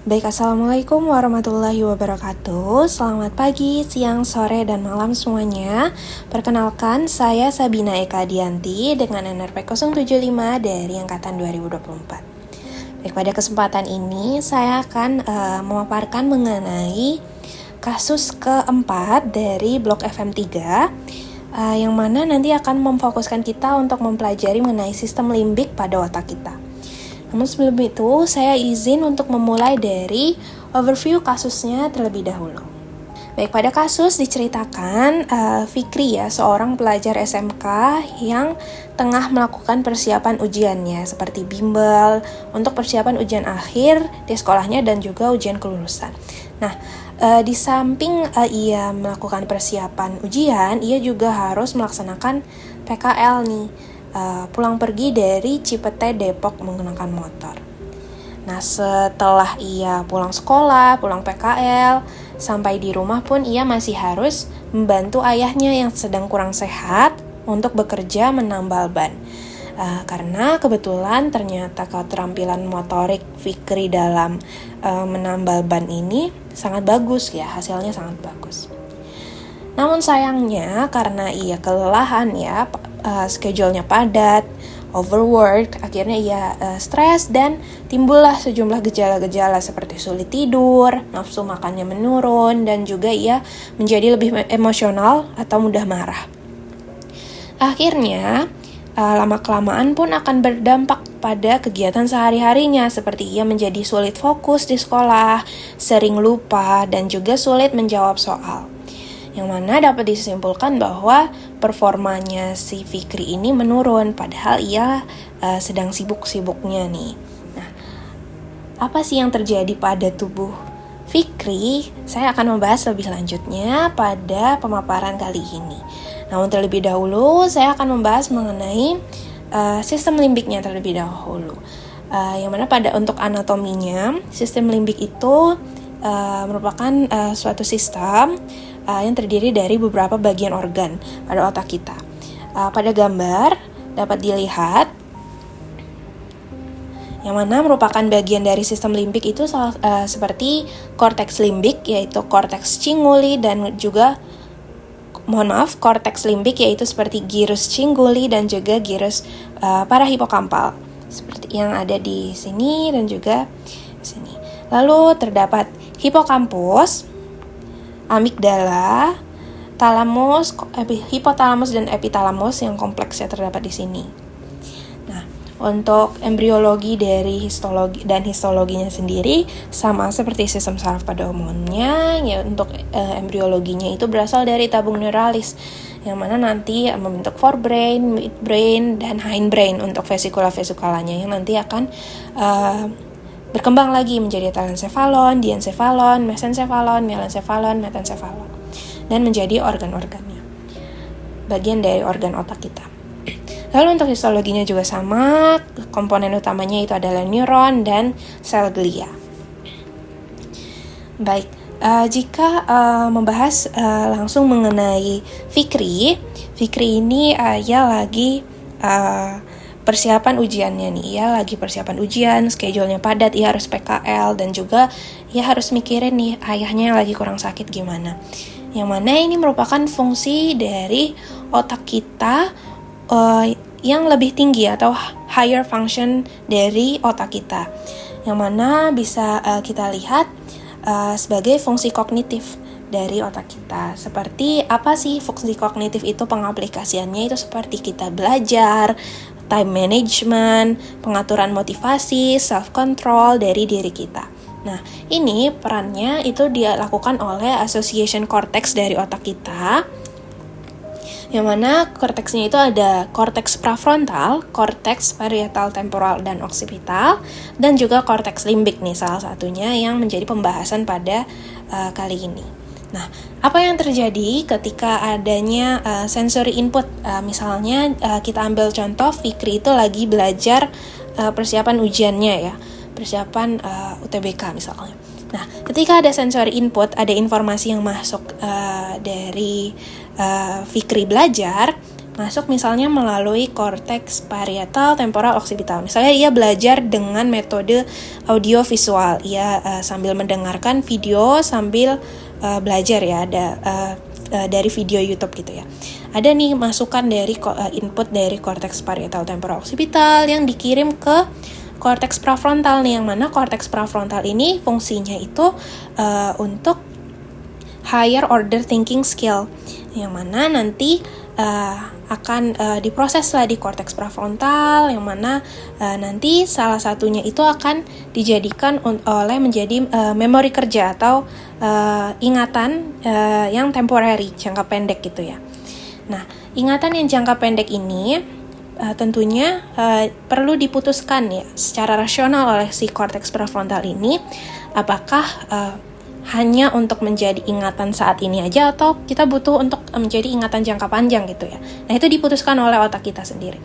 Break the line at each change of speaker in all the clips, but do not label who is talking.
Assalamualaikum warahmatullahi wabarakatuh. Selamat pagi, siang, sore, dan malam semuanya. Perkenalkan, saya Sabina Eka Dianti dengan NRP 075 dari Angkatan 2024. Baik, pada kesempatan ini saya akan memaparkan mengenai kasus keempat dari Blok FM3 yang mana nanti akan memfokuskan kita untuk mempelajari mengenai sistem limbik pada otak kita. Namun sebelum itu, saya izin untuk memulai dari overview kasusnya terlebih dahulu. Baik, pada kasus diceritakan Fikri seorang pelajar SMK yang tengah melakukan persiapan ujiannya seperti bimbel untuk persiapan ujian akhir di sekolahnya dan juga ujian kelulusan. Nah, di samping ia melakukan persiapan ujian, ia juga harus melaksanakan PKL nih. Pulang pergi dari Cipete Depok menggunakan motor. Nah, setelah ia pulang sekolah, pulang PKL, sampai di rumah pun ia masih harus membantu ayahnya yang sedang kurang sehat untuk bekerja menambal ban. Karena kebetulan ternyata keterampilan motorik Fikri dalam menambal ban ini sangat bagus ya, hasilnya sangat bagus. Namun sayangnya karena ia kelelahan schedule-nya padat, overworked, akhirnya ia stres dan timbullah sejumlah gejala-gejala seperti sulit tidur, nafsu makannya menurun, dan juga ia menjadi lebih emosional atau mudah marah. Akhirnya, lama-kelamaan pun akan berdampak pada kegiatan sehari-harinya seperti ia menjadi sulit fokus di sekolah, sering lupa, dan juga sulit menjawab soal. Yang mana dapat disimpulkan bahwa performanya si Fikri ini menurun padahal ia sedang sibuk-sibuknya nih. Nah, apa sih yang terjadi pada tubuh Fikri? Saya akan membahas lebih lanjutnya pada pemaparan kali ini. Namun terlebih dahulu saya akan membahas mengenai sistem limbiknya terlebih dahulu. Yang mana untuk anatominya, sistem limbik itu merupakan suatu sistem yang terdiri dari beberapa bagian organ pada otak kita. Pada gambar dapat dilihat yang mana merupakan bagian dari sistem limbik itu seperti korteks limbik, yaitu korteks cinguli, dan juga korteks limbik yaitu seperti gyrus cinguli dan juga gyrus parahipokampal seperti yang ada di sini dan juga di sini. Lalu terdapat hipokampus, amigdala, talamus, hipotalamus dan epitalamus yang kompleksnya terdapat di sini. Nah, untuk embriologi dari histologi dan histologinya sendiri sama seperti sistem saraf pada umumnya. Ya, untuk embriologinya itu berasal dari tabung neuralis yang mana nanti membentuk forebrain, midbrain, dan hindbrain untuk vesikula-vesikulanya yang nanti akan berkembang lagi menjadi telencephalon, diencephalon, mesencephalon, melencephalon, metencephalon, dan menjadi organ-organnya, bagian dari organ otak kita. Lalu untuk histologinya juga sama, komponen utamanya itu adalah neuron dan sel glia. Baik, jika membahas langsung mengenai Fikri ini ia lagi persiapan ujiannya nih. Ia lagi persiapan ujian, schedule-nya padat, ia harus PKL, dan juga ia harus mikirin nih ayahnya yang lagi kurang sakit gimana. Yang mana ini merupakan fungsi dari otak kita yang lebih tinggi atau higher function dari otak kita. Yang mana bisa kita lihat sebagai fungsi kognitif dari otak kita. Seperti apa sih fungsi kognitif itu? Pengaplikasiannya itu seperti kita belajar, time management, pengaturan motivasi, self-control dari diri kita. Nah, ini perannya itu dilakukan oleh association cortex dari otak kita, yang mana korteksnya itu ada korteks prafrontal, korteks parietal temporal dan occipital, dan juga korteks limbik nih salah satunya yang menjadi pembahasan pada kali ini. Nah, apa yang terjadi ketika adanya sensory input? Misalnya kita ambil contoh Fikri itu lagi belajar persiapan ujiannya ya, persiapan UTBK misalnya. Nah, ketika ada sensory input, ada informasi yang masuk dari Fikri belajar, masuk misalnya melalui korteks parietal temporal occipital. Misalnya ia belajar dengan metode audio visual, ia sambil mendengarkan video sambil belajar ya, ada dari video YouTube gitu ya. Ada nih masukan dari input dari korteks parietal temporal occipital yang dikirim ke korteks prefrontal nih, yang mana korteks prefrontal ini fungsinya itu untuk higher order thinking skill, yang mana nanti akan diproses lah di korteks prefrontal, yang mana nanti salah satunya itu akan dijadikan oleh menjadi memori kerja atau ingatan yang temporary, jangka pendek gitu ya. Nah, ingatan yang jangka pendek ini tentunya perlu diputuskan ya secara rasional oleh si korteks prefrontal ini, apakah hanya untuk menjadi ingatan saat ini aja atau kita butuh untuk menjadi ingatan jangka panjang gitu ya. Nah, itu diputuskan oleh otak kita sendiri.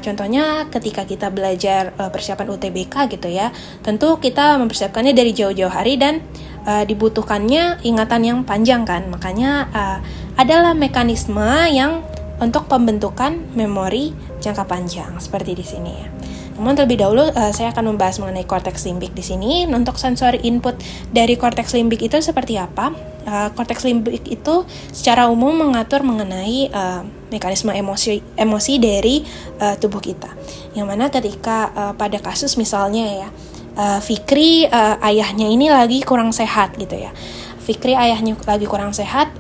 Contohnya ketika kita belajar persiapan UTBK gitu ya, tentu kita mempersiapkannya dari jauh-jauh hari dan dibutuhkannya ingatan yang panjang kan. Makanya adalah mekanisme yang untuk pembentukan memori jangka panjang seperti di sini ya. Namun terlebih dahulu saya akan membahas mengenai korteks limbik di sini. Untuk sensori input dari korteks limbik itu seperti apa? Korteks limbik itu secara umum mengatur mengenai mekanisme emosi dari tubuh kita. Yang mana ketika pada kasus misalnya ya, Fikri ayahnya ini lagi kurang sehat gitu ya. Fikri ayahnya lagi kurang sehat,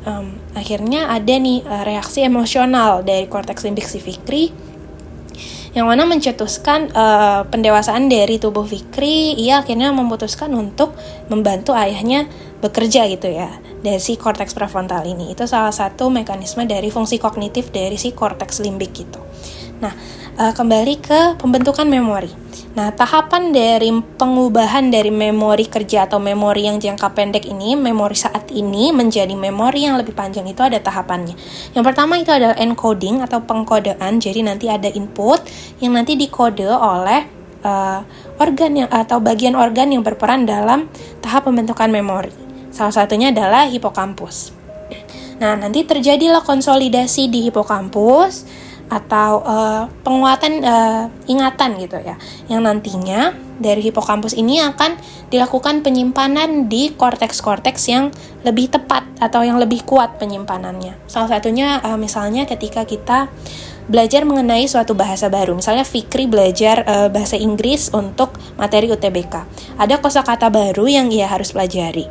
akhirnya ada nih reaksi emosional dari korteks limbik si Fikri, yang mana mencetuskan pendewasaan dari tubuh Fikri. Ia akhirnya memutuskan untuk membantu ayahnya bekerja gitu ya, dari si korteks prefrontal ini. Itu salah satu mekanisme dari fungsi kognitif dari si korteks limbik gitu. Nah, kembali ke pembentukan memori. Nah, tahapan dari pengubahan dari memori kerja atau memori yang jangka pendek ini, memori saat ini menjadi memori yang lebih panjang itu ada tahapannya. Yang pertama itu adalah encoding atau pengkodean. Jadi nanti ada input yang nanti dikode oleh organ yang atau bagian organ yang berperan dalam tahap pembentukan memori. Salah satunya adalah hipokampus. Nah, nanti terjadilah konsolidasi di hipokampus atau penguatan ingatan gitu ya, yang nantinya dari hipokampus ini akan dilakukan penyimpanan di korteks-korteks yang lebih tepat atau yang lebih kuat penyimpanannya. Salah satunya misalnya ketika kita belajar mengenai suatu bahasa baru, misalnya Fikri belajar bahasa Inggris untuk materi UTBK, ada kosakata baru yang ia harus pelajari.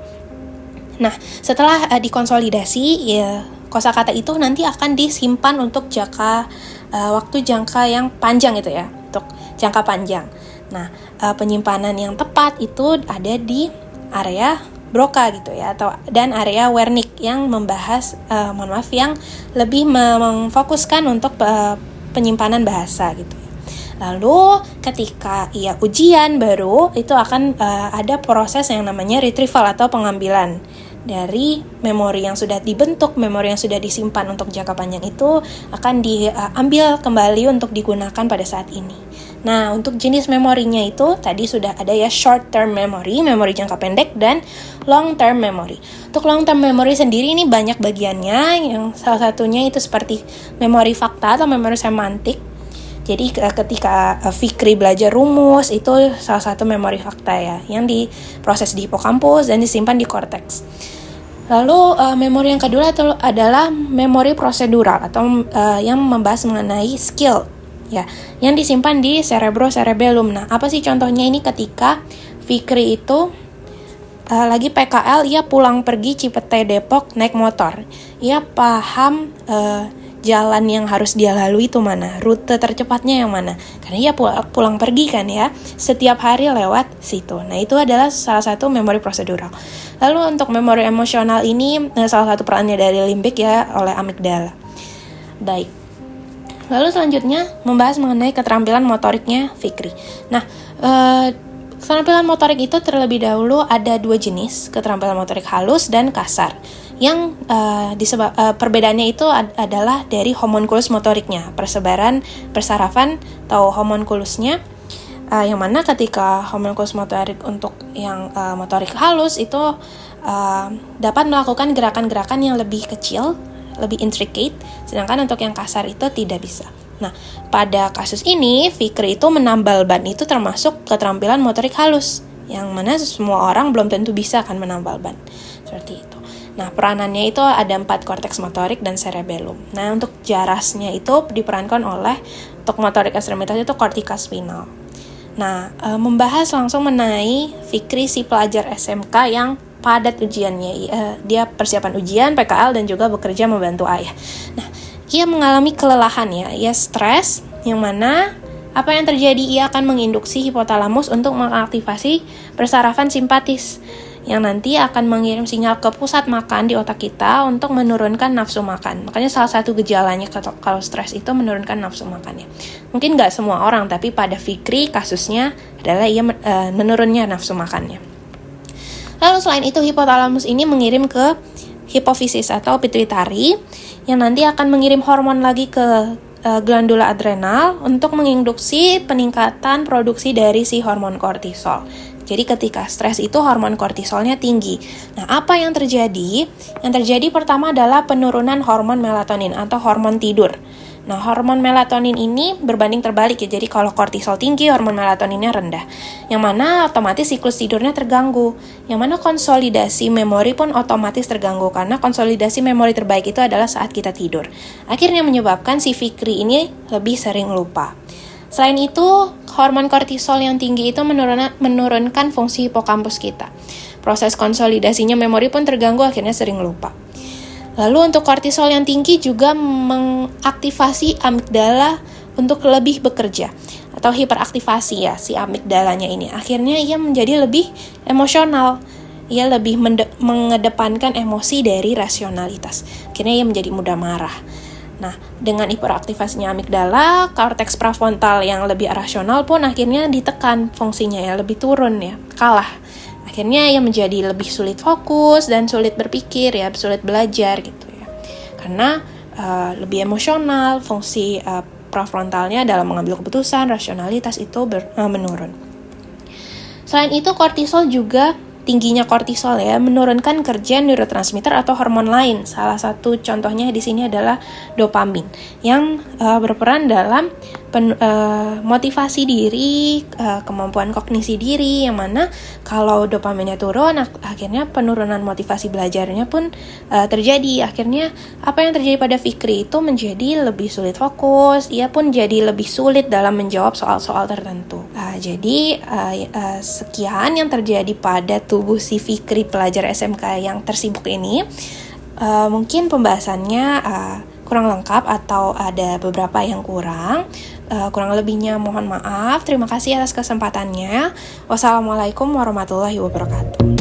Nah, setelah dikonsolidasi ya, kosakata itu nanti akan disimpan untuk waktu jangka yang panjang itu ya, untuk jangka panjang. Nah, penyimpanan yang tepat itu ada di area Broca gitu ya, dan area Wernicke yang membahas, yang lebih memfokuskan untuk penyimpanan bahasa gitu. Lalu ketika ia ujian baru itu akan ada proses yang namanya retrieval atau pengambilan dari memori yang sudah dibentuk, memori yang sudah disimpan untuk jangka panjang itu akan diambil kembali untuk digunakan pada saat ini. Nah, untuk jenis memorinya itu tadi sudah ada ya, short term memory, memori jangka pendek, dan long term memory. Untuk long term memory sendiri ini banyak bagiannya, yang salah satunya itu seperti memori fakta atau memori semantik. Jadi ketika Fikri belajar rumus, itu salah satu memori fakta ya, yang diproses di hipokampus dan disimpan di korteks. Lalu memori yang kedua adalah memori prosedural atau yang membahas mengenai skill ya, yang disimpan di cerebellum. Nah, apa sih contohnya ini? Ketika Fikri itu lagi PKL, ia pulang pergi Cipete Depok naik motor. Ia paham jalan yang harus dia lalui itu mana, rute tercepatnya yang mana, karena ia pulang pergi kan ya, setiap hari lewat situ. Nah, itu adalah salah satu memori prosedural. Lalu untuk memori emosional ini salah satu perannya dari limbik ya, oleh amigdala. Baik, lalu selanjutnya membahas mengenai keterampilan motoriknya Fikri. Nah, keterampilan motorik itu terlebih dahulu ada dua jenis, keterampilan motorik halus dan kasar. Yang perbedaannya itu adalah dari homunculus motoriknya, persarafan atau homunculusnya, yang mana ketika homunculus motorik untuk yang motorik halus itu dapat melakukan gerakan-gerakan yang lebih kecil lebih intricate, sedangkan untuk yang kasar itu tidak bisa. Nah, pada kasus ini, Fikri itu menambal ban itu termasuk keterampilan motorik halus, yang mana semua orang belum tentu bisa kan menambal ban. Seperti itu. Nah, peranannya itu ada 4 korteks motorik dan cerebellum. Nah, untuk jarasnya itu diperankan oleh, untuk motorik ekstremitas itu kortika spinal. Nah, membahas langsung mengenai Fikri si pelajar SMK yang padat ujiannya. Dia persiapan ujian, PKL, dan juga bekerja membantu ayah. Nah, ia mengalami kelelahan ya, ia stres, yang mana apa yang terjadi, ia akan menginduksi hipotalamus untuk mengaktifasi persarafan simpatis, yang nanti akan mengirim sinyal ke pusat makan di otak kita untuk menurunkan nafsu makan. Makanya salah satu gejalanya kalau stres itu menurunkan nafsu makannya. Mungkin nggak semua orang, tapi pada Fikri kasusnya adalah ia menurunnya nafsu makannya. Lalu selain itu, hipotalamus ini mengirim ke hipofisis atau pituitari, yang nanti akan mengirim hormon lagi ke glandula adrenal untuk menginduksi peningkatan produksi dari si hormon kortisol. Jadi ketika stres itu hormon kortisolnya tinggi. Nah, apa yang terjadi? Yang terjadi pertama adalah penurunan hormon melatonin atau hormon tidur. Nah, hormon melatonin ini berbanding terbalik ya. Jadi kalau kortisol tinggi, hormon melatoninnya rendah. Yang mana otomatis siklus tidurnya terganggu. Yang mana konsolidasi memori pun otomatis terganggu, karena konsolidasi memori terbaik itu adalah saat kita tidur. Akhirnya menyebabkan si Fikri ini lebih sering lupa. Selain itu, hormon kortisol yang tinggi itu menurunkan fungsi hipokampus kita. Proses konsolidasinya memori pun terganggu, akhirnya sering lupa. Lalu untuk kortisol yang tinggi juga mengaktifasi amigdala untuk lebih bekerja, atau hiperaktivasi ya si amigdalanya ini. Akhirnya ia menjadi lebih emosional. Ia lebih mengedepankan emosi dari rasionalitas. Akhirnya ia menjadi mudah marah. Nah, dengan hiperaktivasinya amigdala, korteks prefrontal yang lebih rasional pun akhirnya ditekan fungsinya ya, lebih turun ya, kalah. Akhirnya ia menjadi lebih sulit fokus dan sulit berpikir ya, sulit belajar gitu ya. Karena lebih emosional, fungsi prefrontalnya dalam mengambil keputusan, rasionalitas itu menurun. Selain itu, kortisol juga, tingginya kortisol ya, menurunkan kerja neurotransmitter atau hormon lain. Salah satu contohnya di sini adalah dopamin yang berperan dalam motivasi diri, kemampuan kognisi diri, yang mana kalau dopaminnya turun, akhirnya penurunan motivasi belajarnya pun terjadi. Akhirnya apa yang terjadi pada Fikri itu menjadi lebih sulit fokus, ia pun jadi lebih sulit dalam menjawab soal-soal tertentu. Jadi sekian yang terjadi pada tubuh si Fikri pelajar SMK yang tersibuk ini. Mungkin pembahasannya kurang lengkap atau ada beberapa yang kurang. Kurang lebihnya mohon maaf. Terima kasih atas kesempatannya. Wassalamualaikum warahmatullahi wabarakatuh.